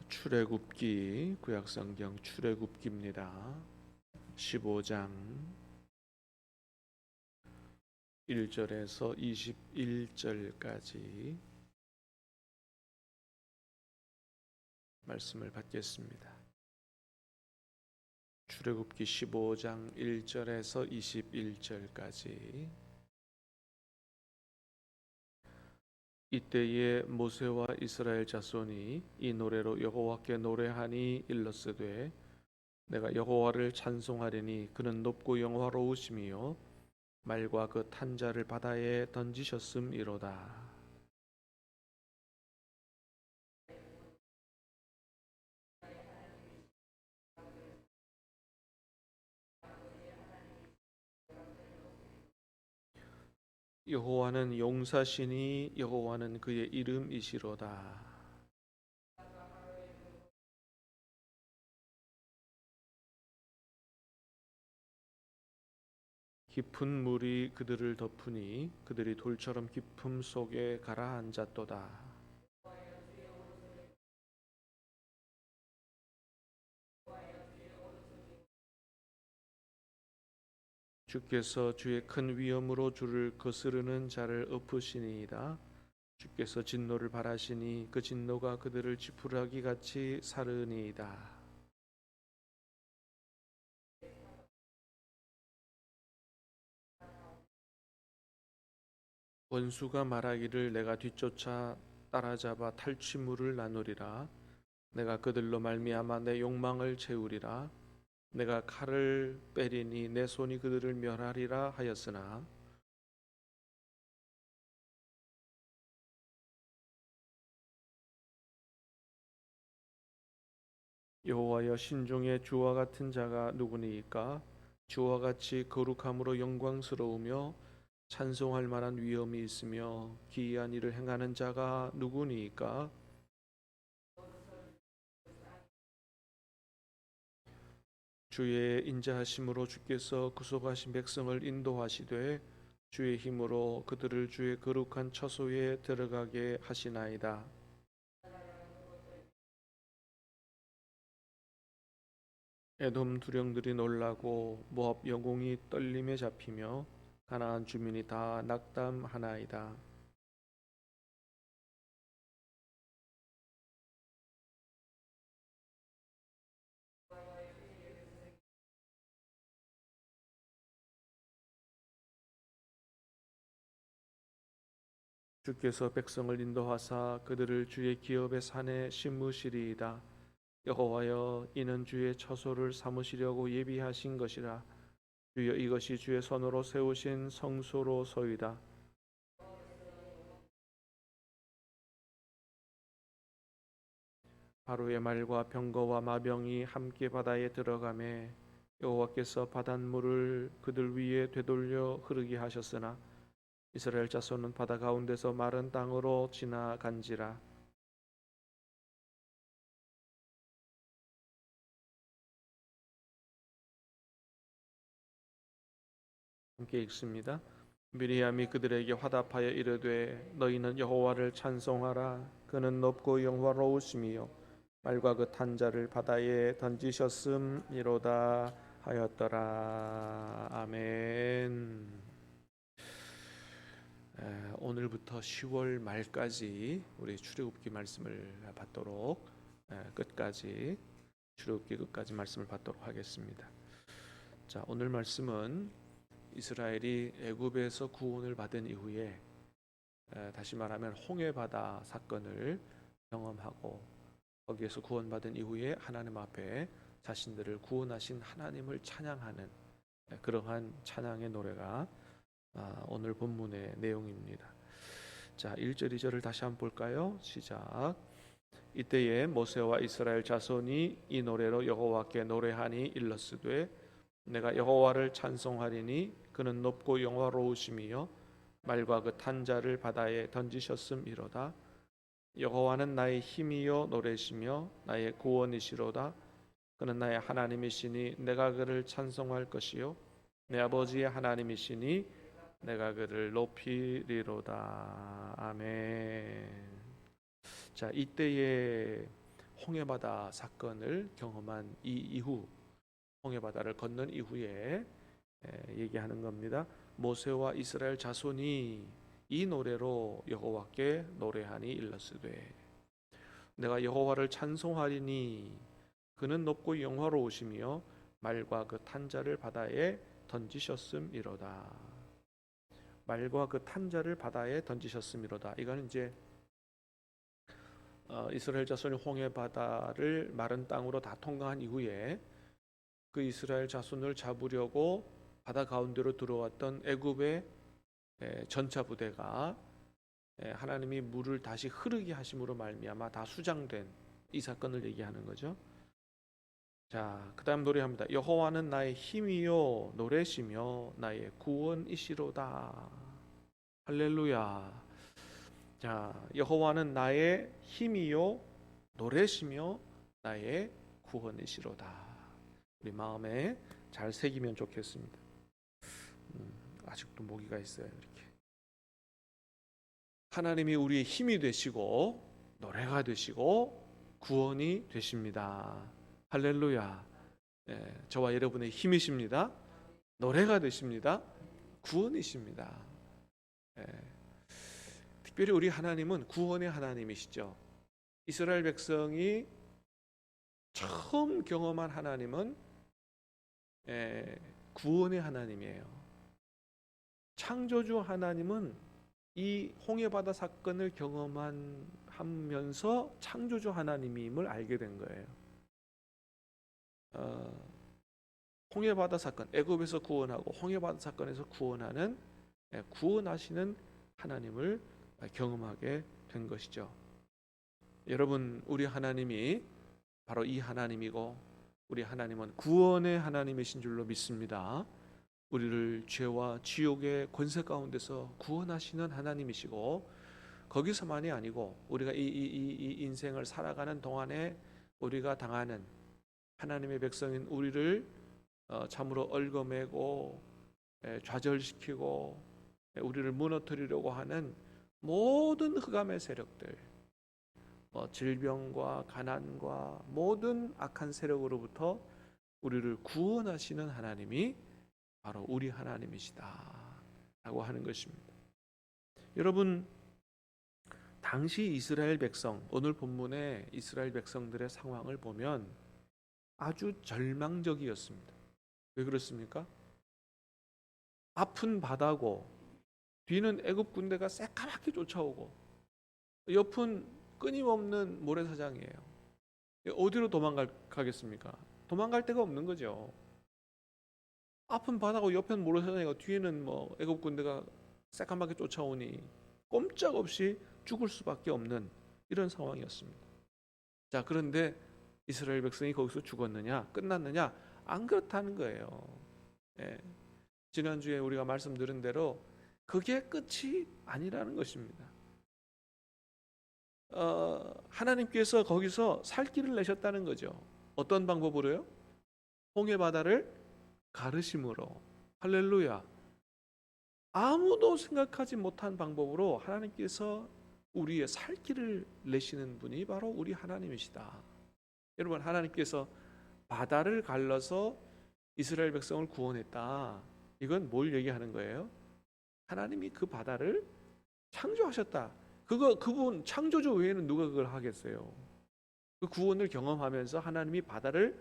출애굽기 구약성경 출애굽기입니다. 15장 1절에서 21절까지 말씀을 받겠습니다. 출애굽기 15장 1절에서 21절까지. 이때에 모세와 이스라엘 자손이 이 노래로 여호와께 노래하니 일러스되 내가 여호와를 찬송하리니 그는 높고 영화로우심이요 말과 그 탄자를 바다에 던지셨음이로다. 여호와는 용사시니 여호와는 그의 이름이시로다. 깊은 물이 그들을 덮으니 그들이 돌처럼 깊음 속에 가라앉았도다. 주께서 주의 큰 위엄으로 주를 거스르는 자를 엎으시니이다. 주께서 진노를 발하시니 그 진노가 그들을 지푸라기 같이 사르니이다. 원수가 말하기를 내가 뒤쫓아 따라잡아 탈취물을 나누리라. 내가 그들로 말미암아 내 욕망을 채우리라. 내가 칼을 빼리니 내 손이 그들을 멸하리라 하였으나 여호와여 신중에 주와 같은 자가 누구니이까? 주와 같이 거룩함으로 영광스러우며 찬송할 만한 위엄이 있으며 기이한 일을 행하는 자가 누구니이까? 주의 인자하심으로 주께서 구속하신 백성을 인도하시되 주의 힘으로 그들을 주의 거룩한 처소에 들어가게 하시나이다. 에돔 두령들이 놀라고 모압 영웅이 떨림에 잡히며 가나안 주민이 다 낙담하나이다. 주께서 백성을 인도하사 그들을 주의 기업의 산에 심으시리이다. 여호와여 이는 주의 처소를 삼으시려고 예비하신 것이라. 주여 이것이 주의 손으로 세우신 성소로소이다. 바로의 말과 병거와 마병이 함께 바다에 들어가매 여호와께서 바닷물을 그들 위에 되돌려 흐르게 하셨으나 이스라엘 자손은 바다 가운데서 마른 땅으로 지나간지라. 함께 읽습니다. 미리암이 그들에게 화답하여 이르되 너희는 여호와를 찬송하라. 그는 높고 영화로우심이요 말과 그 탄자를 바다에 던지셨음이로다 하였더라. 아멘. 오늘부터 10월 말까지 우리 출애굽기 말씀을 받도록 끝까지 출애굽기 끝까지 말씀을 받도록 하겠습니다. 자, 오늘 말씀은 이스라엘이 애굽에서 구원을 받은 이후에 다시 말하면 홍해바다 사건을 경험하고 거기에서 구원받은 이후에 하나님 앞에 자신들을 구원하신 하나님을 찬양하는 그러한 찬양의 노래가 오늘 본문의 내용입니다. 자, 1절 2절을 다시 한번 볼까요? 시작. 이때에 모세와 이스라엘 자손이 이 노래로 여호와께 노래하니 일러스되 내가 여호와를 찬송하리니 그는 높고 영화로우심이요 말과 그 탄자를 바다에 던지셨음이로다. 여호와는 나의 힘이요 노래시며 나의 구원이시로다. 그는 나의 하나님이시니 내가 그를 찬송할 것이요 내 아버지의 하나님이시니 내가 그를 높이리로다. 아멘. 자, 이때에 홍해바다 사건을 경험한 이 이후, 홍해바다를 건넌 이후에 얘기하는 겁니다. 모세와 이스라엘 자손이 이 노래로 여호와께 노래하니 일렀으되 내가 여호와를 찬송하리니 그는 높고 영화로우시며 말과 그 탄자를 바다에 던지셨음이로다. 말과 그 탄자를 바다에 던지셨음이로다. 이거는 이제 이스라엘 자손이 홍해 바다를 마른 땅으로 다 통과한 이후에 그 이스라엘 자손을 잡으려고 바다 가운데로 들어왔던 애굽의 전차 부대가 하나님이 물을 다시 흐르게 하심으로 말미암아 다 수장된 이 사건을 얘기하는 거죠. 자, 그다음 노래합니다. 여호와는 나의 힘이요 노래시며 나의 구원이시로다. 할렐루야. 자, 여호와는 나의 힘이요 노래시며 나의 구원이시로다. 우리 마음에 잘 새기면 좋겠습니다. 아직도 모기가 있어요. 이렇게 하나님이 우리의 힘이 되시고 노래가 되시고 구원이 되십니다. 할렐루야. 저와 여러분의 힘이십니다. 노래가 되십니다. 구원이십니다. 특별히 우리 하나님은 구원의 하나님이시죠. 이스라엘 백성이 처음 경험한 하나님은 구원의 하나님이에요. 창조주 하나님은 이 홍해바다 사건을 경험하면서 창조주 하나님임을 알게 된 거예요. 홍해바다 사건, 애굽에서 구원하고 홍해바다 사건에서 구원하는 구원하시는 하나님을 경험하게 된 것이죠. 여러분, 우리 하나님이 바로 이 하나님이고 우리 하나님은 구원의 하나님이신 줄로 믿습니다. 우리를 죄와 지옥의 권세 가운데서 구원하시는 하나님이시고 거기서만이 아니고 우리가 이 인생을 살아가는 동안에 우리가 당하는 하나님의 백성인 우리를 참으로 얽어매고 좌절시키고 우리를 무너뜨리려고 하는 모든 흑암의 세력들, 질병과 가난과 모든 악한 세력으로부터 우리를 구원하시는 하나님이 바로 우리 하나님이시다 라고 하는 것입니다. 여러분, 당시 이스라엘 백성, 오늘 본문의 이스라엘 백성들의 상황을 보면 아주 절망적이었습니다. 왜 그렇습니까? 앞은 바다고 뒤는 애굽 군대가 새까맣게 쫓아오고 옆은 끊임없는 모래사장이에요. 어디로 도망가겠습니까? 도망갈 데가 없는 거죠. 앞은 바다고 옆은 모래사장이고 뒤에는 애굽 군대가 새까맣게 쫓아오니 꼼짝없이 죽을 수밖에 없는 이런 상황이었습니다. 자, 그런데 이스라엘 백성이 거기서 죽었느냐? 끝났느냐? 안 그렇다는 거예요. 지난주에 우리가 말씀드린 대로 그게 끝이 아니라는 것입니다. 하나님께서 거기서 살 길을 내셨다는 거죠. 어떤 방법으로요? 홍해 바다를 가르심으로. 할렐루야. 아무도 생각하지 못한 방법으로 하나님께서 우리의 살 길을 내시는 분이 바로 우리 하나님이시다. 여러분, 하나님께서 바다를 갈라서 이스라엘 백성을 구원했다. 이건 뭘 얘기하는 거예요? 하나님이 그 바다를 창조하셨다. 그분 창조주 외에는 누가 그걸 하겠어요? 그 구원을 경험하면서 하나님이 바다를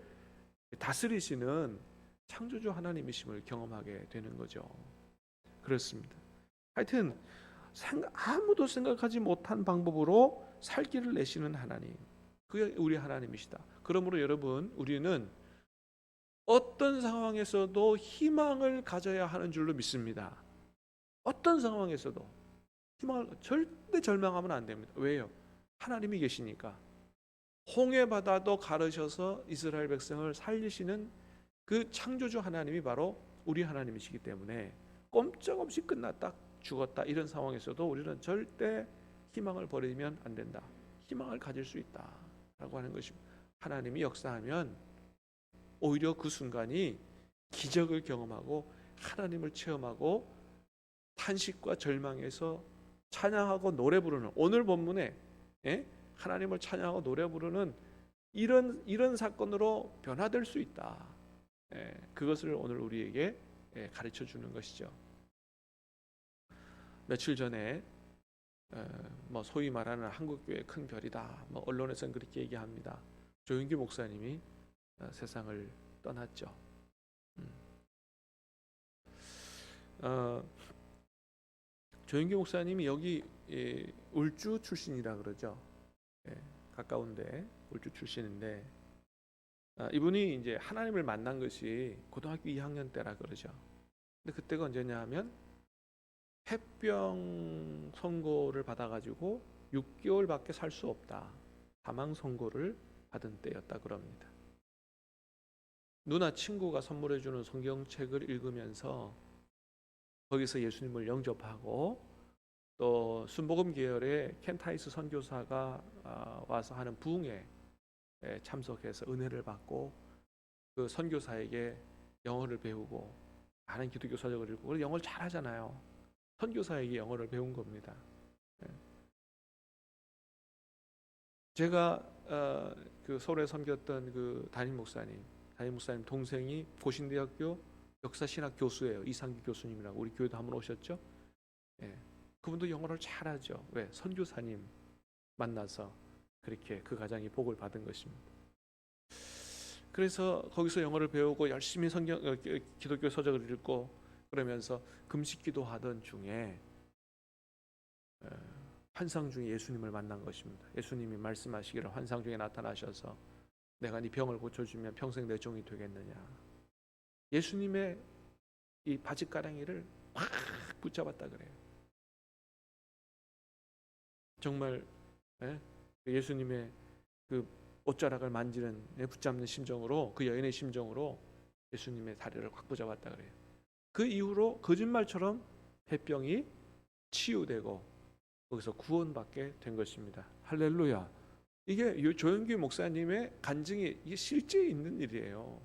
다스리시는 창조주 하나님이심을 경험하게 되는 거죠. 그렇습니다. 하여튼 아무도 생각하지 못한 방법으로 살 길을 내시는 하나님, 그게 우리 하나님이시다. 그러므로 여러분, 우리는 어떤 상황에서도 희망을 가져야 하는 줄로 믿습니다. 어떤 상황에서도 희망을 절대 절망하면 안 됩니다. 왜요? 하나님이 계시니까. 홍해 바다도 가르셔서 이스라엘 백성을 살리시는 그 창조주 하나님이 바로 우리 하나님이시기 때문에 꼼짝없이 끝났다, 죽었다 이런 상황에서도 우리는 절대 희망을 버리면 안 된다. 희망을 가질 수 있다라고 하는 것입니다. 하나님이 역사하면 오히려 그 순간이 기적을 경험하고 하나님을 체험하고 탄식과 절망에서 찬양하고 노래 부르는, 오늘 본문에 하나님을 찬양하고 노래 부르는 이런 사건으로 변화될 수 있다. 그것을 오늘 우리에게 가르쳐 주는 것이죠. 며칠 전에 소위 말하는 한국교회의 큰 별이다, 언론에서는 그렇게 얘기합니다. 조윤기 목사님이 세상을 떠났죠. 조윤기 목사님이 여기 울주 출신이라 그러죠. 가까운데 울주 출신인데, 이분이 이제 하나님을 만난 것이 고등학교 2학년 때라 그러죠. 근데 그때가 언제냐 하면 폐병 선고를 받아가지고 6개월밖에 살 수 없다, 사망 선고를 받은 때였다 그럽니다. 누나 친구가 선물해주는 성경책을 읽으면서 거기서 예수님을 영접하고, 또 순복음 계열의 켄타이스 선교사가 와서 하는 부흥회 참석해서 은혜를 받고, 그 선교사에게 영어를 배우고, 많은 기독교 서적을 읽고, 그래서 영어를 잘하잖아요. 선교사에게 영어를 배운 겁니다. 제가 그 서울에 섬겼던 그 담임 목사님 동생이 고신대학교 역사신학 교수예요. 이상규 교수님이라고, 우리 교회도 한번 오셨죠? 그분도 영어를 잘하죠. 왜? 선교사님 만나서 그렇게 그 가정이 복을 받은 것입니다. 그래서 거기서 영어를 배우고 열심히 기독교 서적을 읽고 그러면서 금식기도 하던 중에 환상 중에 예수님을 만난 것입니다. 예수님이 말씀하시기를 환상 중에 나타나셔서 내가 네 병을 고쳐주면 평생 내 종이 되겠느냐. 예수님의 이 바지가랑이를 확 붙잡았다 그래요. 정말 예수님의 그 옷자락을 만지는, 붙잡는 심정으로, 그 여인의 심정으로 예수님의 다리를 확 붙잡았다 그래요. 그 이후로 거짓말처럼 폐병이 치유되고 거기서 구원받게 된 것입니다. 할렐루야. 이게 조영규 목사님의 간증이, 이게 실제 있는 일이에요.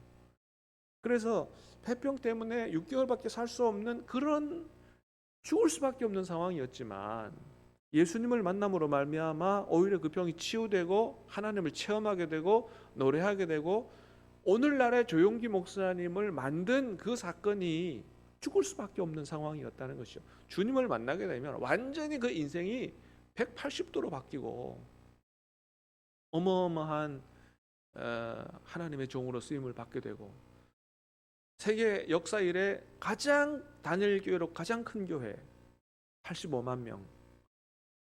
그래서 폐병 때문에 6개월밖에 살 수 없는, 그런 죽을 수밖에 없는 상황이었지만 예수님을 만남으로 말미암아 오히려 그 병이 치유되고 하나님을 체험하게 되고 노래하게 되고, 오늘날의 조용기 목사님을 만든 그 사건이 죽을 수밖에 없는 상황이었다는 것이죠. 주님을 만나게 되면 완전히 그 인생이 180도로 바뀌고 어마어마한 하나님의 종으로 쓰임을 받게 되고, 세계 역사 이래 가장, 단일 교회로 가장 큰 교회, 85만 명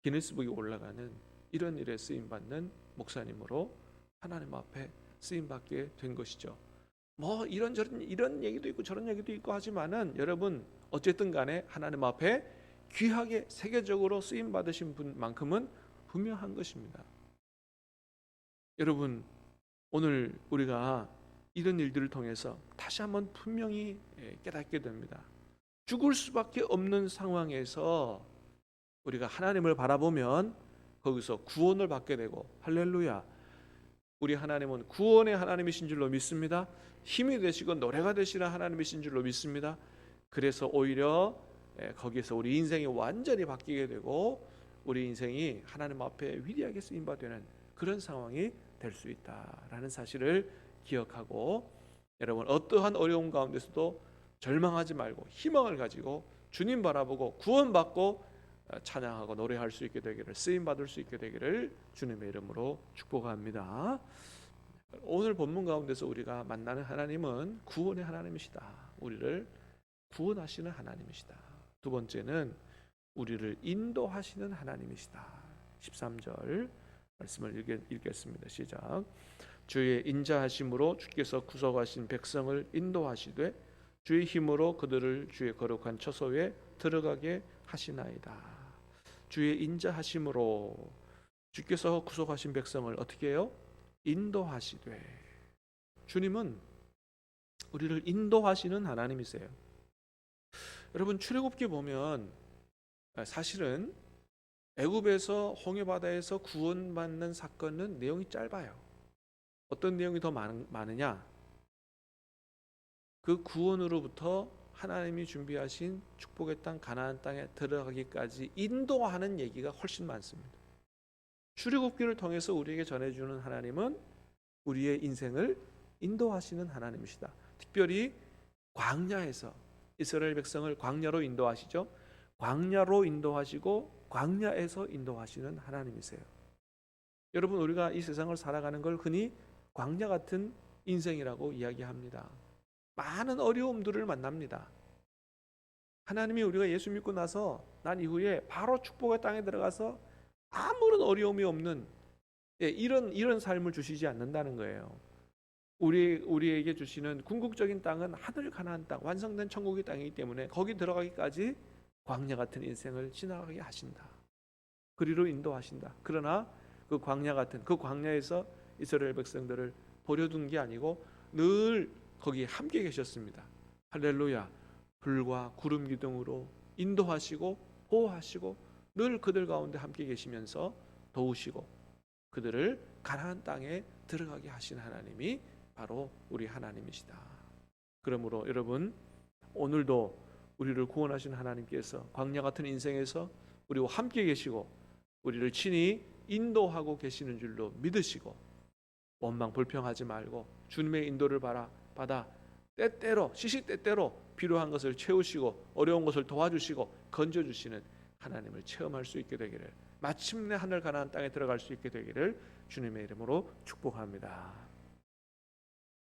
기네스북에 올라가는 이런 일에 쓰임받는 목사님으로 하나님 앞에 쓰임받게 된 것이죠. 이런저런 이런 얘기도 있고 저런 얘기도 있고 하지만은, 여러분 어쨌든 간에 하나님 앞에 귀하게 세계적으로 쓰임받으신 분만큼은 분명한 것입니다. 여러분, 오늘 우리가 이런 일들을 통해서 다시 한번 분명히 깨닫게 됩니다. 죽을 수밖에 없는 상황에서 우리가 하나님을 바라보면 거기서 구원을 받게 되고, 할렐루야, 우리 하나님은 구원의 하나님이신 줄로 믿습니다. 힘이 되시고 노래가 되시는 하나님이신 줄로 믿습니다. 그래서 오히려 거기에서 우리 인생이 완전히 바뀌게 되고 우리 인생이 하나님 앞에 위대하게 쓰임받는 그런 상황이 될 수 있다라는 사실을 기억하고, 여러분 어떠한 어려움 가운데서도 절망하지 말고 희망을 가지고 주님 바라보고 구원받고 찬양하고 노래할 수 있게 되기를, 쓰임받을 수 있게 되기를 주님의 이름으로 축복합니다. 오늘 본문 가운데서 우리가 만나는 하나님은 구원의 하나님이시다. 우리를 구원하시는 하나님이시다. 두 번째는 우리를 인도하시는 하나님이시다. 13절 말씀을 읽겠습니다. 시작. 주의 인자하심으로 주께서 구속하신 백성을 인도하시되 주의 힘으로 그들을 주의 거룩한 처소에 들어가게 하시나이다. 주의 인자하심으로 주께서 구속하신 백성을 어떻게 해요? 인도하시되. 주님은 우리를 인도하시는 하나님이세요. 여러분, 출애굽기 보면 사실은 애굽에서 홍해바다에서 구원받는 사건은 내용이 짧아요. 어떤 내용이 더 많으냐? 그 구원으로부터 하나님이 준비하신 축복의 땅 가나안 땅에 들어가기까지 인도하는 얘기가 훨씬 많습니다. 출애굽기를 통해서 우리에게 전해주는 하나님은 우리의 인생을 인도하시는 하나님이시다. 특별히 광야에서 이스라엘 백성을 광야로 인도하시죠. 광야로 인도하시고 광야에서 인도하시는 하나님이세요. 여러분, 우리가 이 세상을 살아가는 걸 흔히 광야 같은 인생이라고 이야기합니다. 많은 어려움들을 만납니다. 하나님이 우리가 예수 믿고 나서 난 이후에 바로 축복의 땅에 들어가서 아무런 어려움이 없는 이런 삶을 주시지 않는다는 거예요. 우리에게 주시는 궁극적인 땅은 하늘 가나안 땅, 완성된 천국의 땅이기 때문에 거기 들어가기까지 광야 같은 인생을 지나가게 하신다. 그리로 인도하신다. 그러나 그 광야 같은 그 광야에서 이스라엘 백성들을 버려둔 게 아니고 늘 거기에 함께 계셨습니다. 할렐루야. 불과 구름 기둥으로 인도하시고 보호하시고 늘 그들 가운데 함께 계시면서 도우시고 그들을 가나안 땅에 들어가게 하신 하나님이 바로 우리 하나님이시다. 그러므로 여러분, 오늘도 우리를 구원하신 하나님께서 광야 같은 인생에서 우리와 함께 계시고 우리를 친히 인도하고 계시는 줄로 믿으시고 원망 불평하지 말고 주님의 인도를 받아 때때로 시시때때로 필요한 것을 채우시고 어려운 것을 도와주시고 건져주시는 하나님을 체험할 수 있게 되기를, 마침내 하늘 가나안 땅에 들어갈 수 있게 되기를 주님의 이름으로 축복합니다.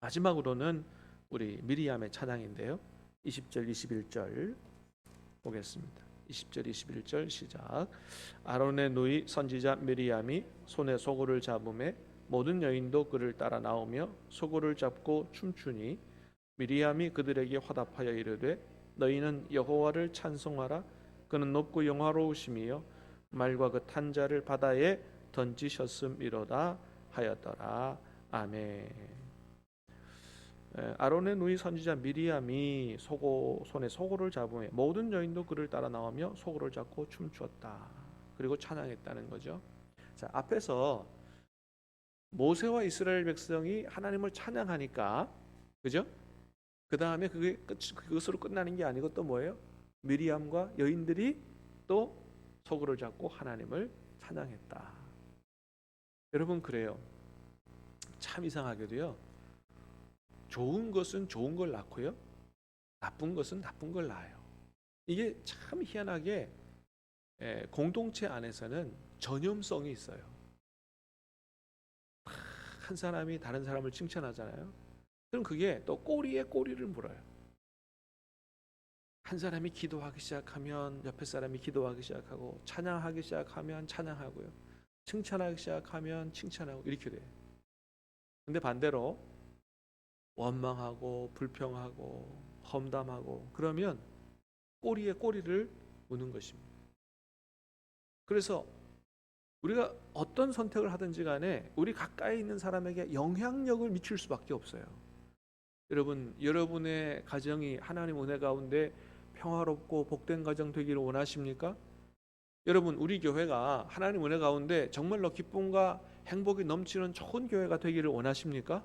마지막으로는 우리 미리암의 찬양인데요, 20절 21절 보겠습니다. 20절 21절 시작. 아론의 누이 선지자 미리암이 손에 소고를 잡음에 모든 여인도 그를 따라 나오며 소고를 잡고 춤추니 미리암이 그들에게 화답하여 이르되 너희는 여호와를 찬송하라. 그는 높고 영화로우심이요 말과 그 탄 자를 바다에 던지셨음이로다 하였더라. 아멘. 아론의 누이 선지자 미리암이 손에 소고를 잡으며 모든 여인도 그를 따라 나오며 소고를 잡고 춤추었다. 그리고 찬양했다는 거죠. 자, 앞에서 모세와 이스라엘 백성이 하나님을 찬양하니까, 그죠? 그 다음에 그것으로 끝나는 게 아니고 또 뭐예요? 미리암과 여인들이 또 소고를 잡고 하나님을 찬양했다. 여러분, 그래요. 참 이상하게도요, 좋은 것은 좋은 걸 낳고요, 나쁜 것은 나쁜 걸 낳아요. 이게 참 희한하게 공동체 안에서는 전염성이 있어요. 한 사람이 다른 사람을 칭찬하잖아요. 그럼 그게 또 꼬리에 꼬리를 물어요. 한 사람이 기도하기 시작하면 옆에 사람이 기도하기 시작하고, 찬양하기 시작하면 찬양하고요, 칭찬하기 시작하면 칭찬하고, 이렇게 돼요. 근데 반대로 원망하고 불평하고 험담하고 그러면 꼬리에 꼬리를 무는 것입니다. 그래서 우리가 어떤 선택을 하든지 간에 우리 가까이 있는 사람에게 영향력을 미칠 수밖에 없어요. 여러분, 여러분의 가정이 하나님 은혜 가운데 평화롭고 복된 가정 되기를 원하십니까? 여러분, 우리 교회가 하나님 은혜 가운데 정말로 기쁨과 행복이 넘치는 좋은 교회가 되기를 원하십니까?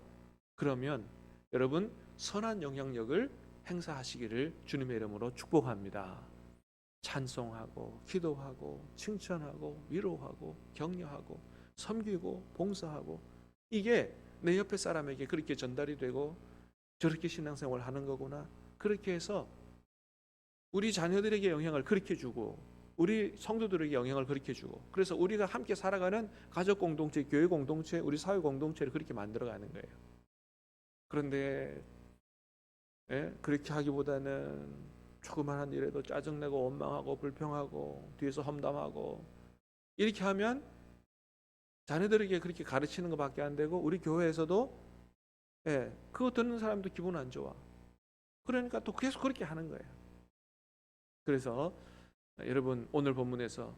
그러면 여러분, 선한 영향력을 행사하시기를 주님의 이름으로 축복합니다. 찬송하고 기도하고 칭찬하고 위로하고 격려하고 섬기고 봉사하고, 이게 내 옆에 사람에게 그렇게 전달이 되고 저렇게 신앙생활을 하는 거구나, 그렇게 해서 우리 자녀들에게 영향을 그렇게 주고 우리 성도들에게 영향을 그렇게 주고, 그래서 우리가 함께 살아가는 가족 공동체, 교회 공동체, 우리 사회 공동체를 그렇게 만들어가는 거예요. 그런데 그렇게 하기보다는 조그마한 일에도 짜증내고 원망하고 불평하고 뒤에서 험담하고 이렇게 하면 자녀들에게 그렇게 가르치는 것밖에 안 되고, 우리 교회에서도 그거 듣는 사람도 기분 안 좋아. 그러니까 또 계속 그렇게 하는 거예요. 그래서 여러분, 오늘 본문에서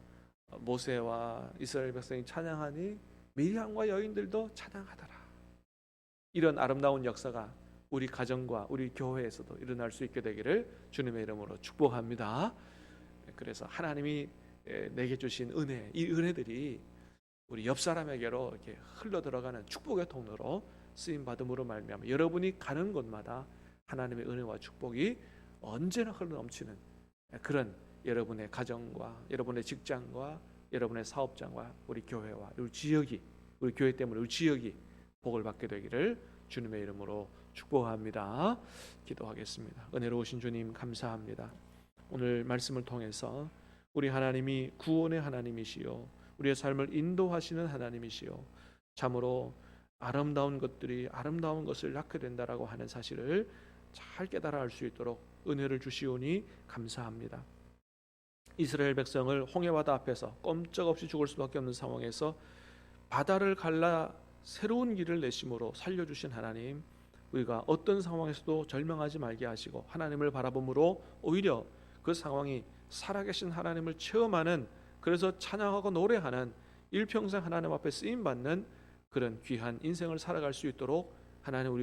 모세와 이스라엘 백성이 찬양하니 미리암과 여인들도 찬양하더라. 이런 아름다운 역사가 우리 가정과 우리 교회에서도 일어날 수 있게 되기를 주님의 이름으로 축복합니다. 그래서 하나님이 내게 주신 은혜, 이 은혜들이 우리 옆 사람에게로 이렇게 흘러 들어가는 축복의 통로로 쓰임 받음으로 말미암아 여러분이 가는 곳마다 하나님의 은혜와 축복이 언제나 흘러 넘치는 그런 여러분의 가정과 여러분의 직장과 여러분의 사업장과 우리 교회와 우리 지역이, 우리 교회 때문에 우리 지역이 복을 받게 되기를 주님의 이름으로 축복합니다. 기도하겠습니다. 은혜로우신 주님 감사합니다. 오늘 말씀을 통해서 우리 하나님이 구원의 하나님이시요 우리의 삶을 인도하시는 하나님이시요 참으로 아름다운 것들이 아름다운 것을 낳게 된다라고 하는 사실을 잘 깨달아 알 수 있도록 은혜를 주시오니 감사합니다. 이스라엘 백성을 홍해바다 앞에서 꼼짝없이 죽을 수밖에 없는 상황에서 바다를 갈라 새로운 길을 내심으로 살려주신 하나님, 우리가 어떤 상황에서도 절망하지 말게 하시고 하나님을 바라봄으로 오히려 그 상황이 살아계신 하나님을 체험하는, 그래서 찬양하고 노래하는 일평생 하나님 앞에 쓰임받는 그런 귀한 인생을 살아갈 수 있도록 하나님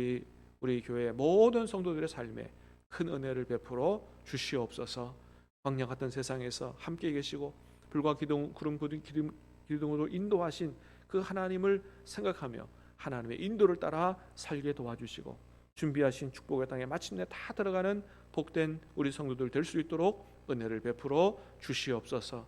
우리 교회 모든 성도들의 삶에 큰 은혜를 베풀어 주시옵소서. 광야 같은 세상에서 함께 계시고 불과 기둥으로 인도하신 그 하나님을 생각하며 하나님의 인도를 따라 살게 도와주시고 준비하신 축복의 땅에 마침내 다 들어가는 복된 우리 성도들 될 수 있도록 은혜를 베풀어 주시옵소서.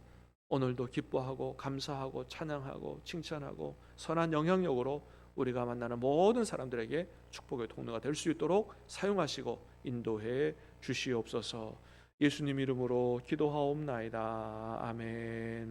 오늘도 기뻐하고 감사하고 찬양하고 칭찬하고 선한 영향력으로 우리가 만나는 모든 사람들에게 축복의 통로가 될 수 있도록 사용하시고 인도해 주시옵소서. 예수님 이름으로 기도하옵나이다. 아멘.